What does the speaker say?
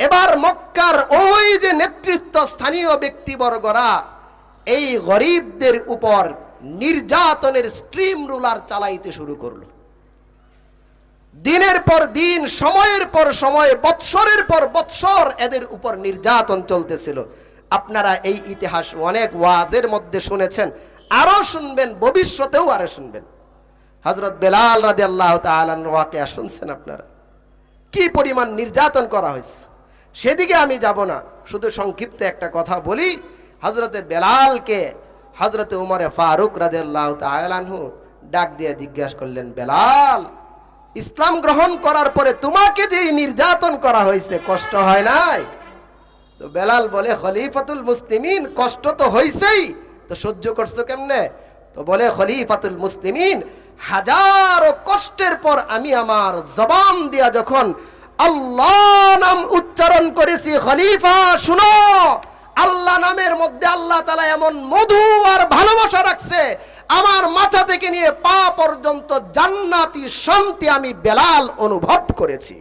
এবার মক্কার ওই যে নেতৃত্ব স্থানীয় ব্যক্তিবর্গরা এই গরিবদের উপর নির্যাতনের স্ট্রিম রুলার চালাইতে শুরু করলো। দিনের পর দিন, সময়ের পর সময়, বৎসরের পর বৎসর এদের উপর নির্যাতন চলতেছিল। আপনারা এই ইতিহাস অনেক ওয়াজের মধ্যে শুনেছেন, আরো শুনবেন, ভবিষ্যতেও আরো শুনবেন। হযরত বেলাল রাদিয়াল্লাহু তাআলা আনহু ওয়াকিয়া শুনছেন আপনারা, কি পরিমাণ নির্যাতন করা হয়েছে। সেদিকে আমি যাব না, শুধু সংক্ষিপ্ত একটা কথা বলি। হযরতে বেলালকে হযরতে উমর ফারুক রাদিয়াল্লাহু তাআলা আনহু ডাক দিয়ে জিজ্ঞাসা করলেন, বেলাল, ইসলাম গ্রহণ করার পরে তোমাকে যে নির্যাতন করা হয়েছে কষ্ট হয় নাই? তো বেলাল বলে, খলিফাতুল মুসলিমিন, কষ্ট তো হয়েছেই, তো সহ্য করছো কেমনে? তো বলে, খলিফাতুল মুসলিমিন, হাজারো কষ্টের পর আমি আমার জবান দিয়া যখন আল্লাহ নাম উচ্চারণ করেছি, খলিফা শুনো, আল্লাহ নামের মধ্যে আল্লাহ তাআলা এমন মধু আর ভালোবাসা রাখছে, আমার মাথা থেকে নিয়ে পা পর্যন্ত জান্নাতি শান্তি আমি বেলাল অনুভব করেছি।